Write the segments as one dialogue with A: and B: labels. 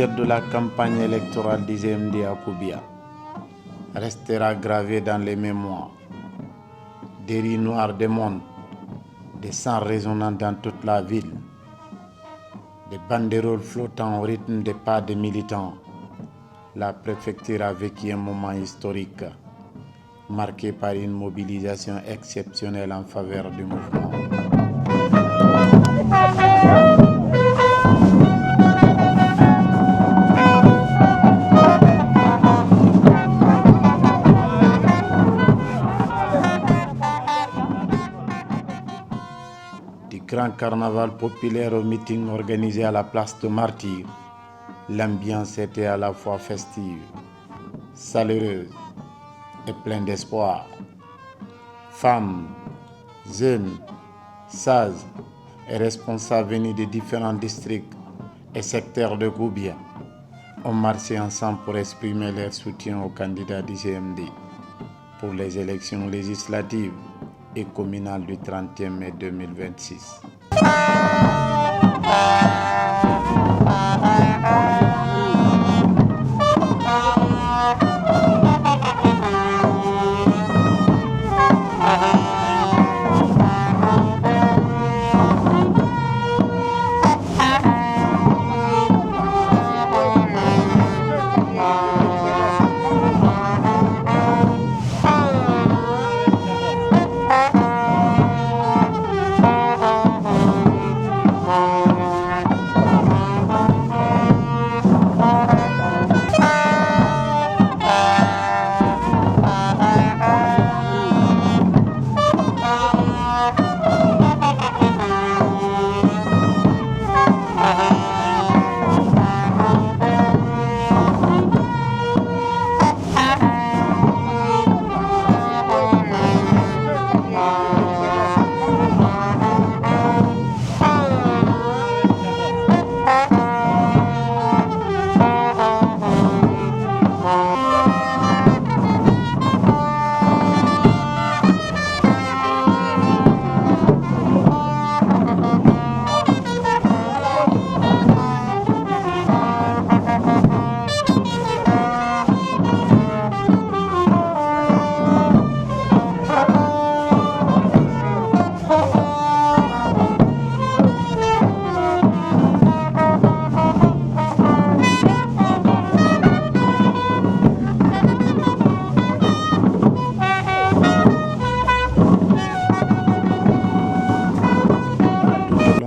A: partir de la campagne électorale du GMD à Koubia restera gravé dans les mémoires. Des rues noires des mondes, des sons résonnant dans toute la ville, des banderoles flottant au rythme des pas des militants. La préfecture a vécu un moment historique, marqué par une mobilisation exceptionnelle en faveur du mouvement. Du grand carnaval populaire au meeting organisé à la place de Martyrs, l'ambiance était à la fois festive, chaleureuse et pleine d'espoir. Femmes, jeunes, sages et responsables venus de différents districts et secteurs de Koubia ont marché ensemble pour exprimer leur soutien aux candidats du GMD pour les élections législatives et communales du 31 mai 2026.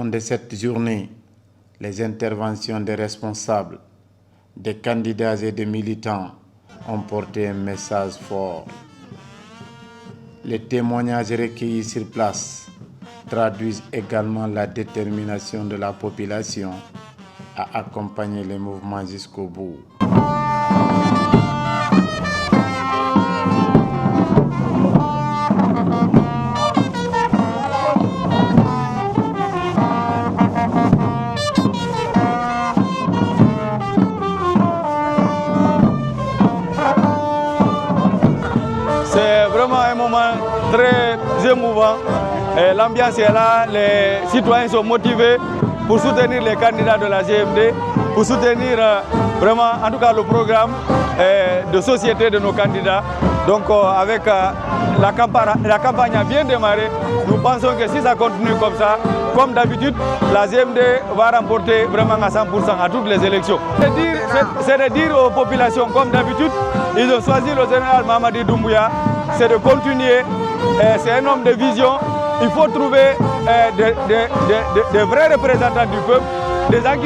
A: De cette journée, les interventions des responsables, des candidats et des militants ont porté un message fort. Les témoignages recueillis sur place traduisent également la détermination de la population à accompagner les mouvements jusqu'au bout.
B: C'est vraiment un moment très émouvant. L'ambiance est là, les citoyens sont motivés pour soutenir les candidats de la GMD, pour soutenir vraiment, en tout cas, le programme de société de nos candidats. Donc avec la campagne a bien démarré. Nous pensons que si ça continue comme ça, comme d'habitude, la GMD va remporter vraiment à 100% à toutes les élections. C'est de dire aux populations, comme d'habitude, ils ont choisi le général Mamadi Doumbouya, c'est de continuer, c'est un homme de vision. Il faut trouver des vrais représentants du peuple, des gens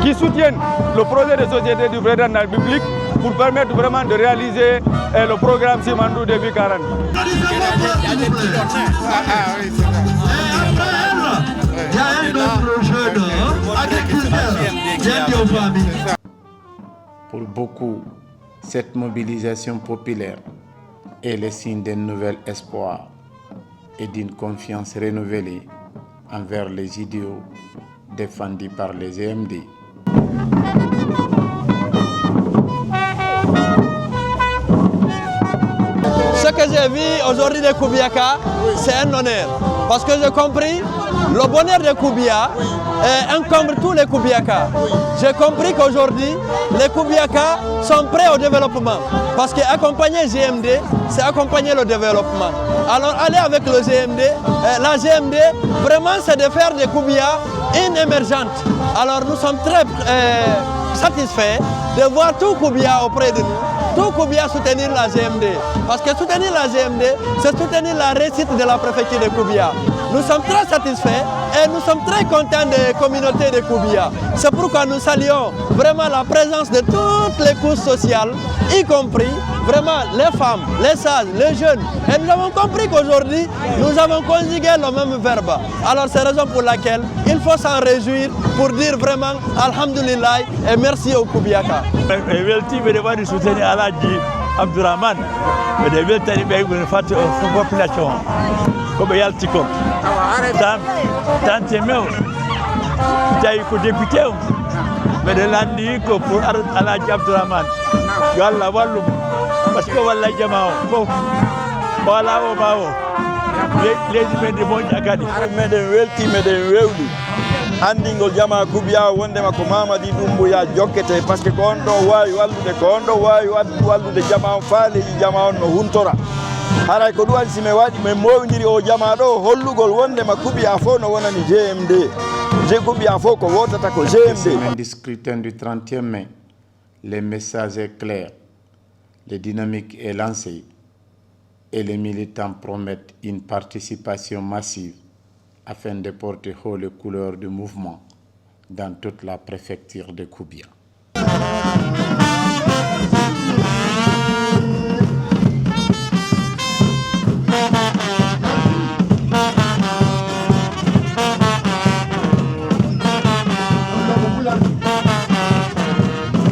B: qui soutiennent le projet de société du président de la République pour permettre vraiment de réaliser le programme Simandou depuis 40.
A: Pour beaucoup, cette mobilisation populaire est le signe d'un nouvel espoir et d'une confiance renouvelée envers les idéaux défendus par les GMD.
C: Ce que j'ai vu aujourd'hui de Koubiaka, c'est un honneur. Parce que j'ai compris le bonheur de Koubia encombre tous les Koubiaka. J'ai compris qu'aujourd'hui, les Koubiaka sont prêts au développement. Parce qu'accompagner GMD, c'est accompagner le développement. Alors aller avec le GMD, la GMD, vraiment c'est de faire de Koubia une émergente. Alors nous sommes très satisfaits de voir tout Koubia auprès de nous. Tout Koubia soutenir la GMD. Parce que soutenir la GMD, c'est soutenir la réussite de la préfecture de Koubia. Nous sommes très satisfaits et nous sommes très contents des communautés de Koubia. C'est pourquoi nous saluons vraiment la présence de toutes les couches sociales, y compris vraiment les femmes, les sages, les jeunes. Et nous avons compris qu'aujourd'hui, nous avons conjugué le même verbe. Alors c'est la raison pour laquelle il faut s'en réjouir pour dire vraiment Alhamdulillah et merci au Koubiaka.
D: Je soutenir Aladji Abdourahmane, mais de weltani ɓe ɓe fatti population koɓe yalti ko tante mew tawi ko député o mbeɗe lanndi ko pour Aladji Abdourahmane yo Allah wallum par ce que walla jama o fof o ala o ma o leydi men de moƴƴa kadi meɗen welti meɗen wewɗi anndingol jama Koubia wondema ko Mamady Doumbouya jokkete par ce que ko on ɗo wawi wallude ko on ɗo wawi wallude jama on faaleji jama on no huntora haray ko ɗum waɗi si mi waɗi min mowidiri o jama ɗo hollugol wondema Koubia fof no wonani GMD Koubia fof ko wotata ko GMD.
A: Semaine du scrutin du 31 mai, les messages est clair, le dynamique est lancé et les militants promettent une participation massive afin de porter haut les couleurs du mouvement dans toute la préfecture de Koubia.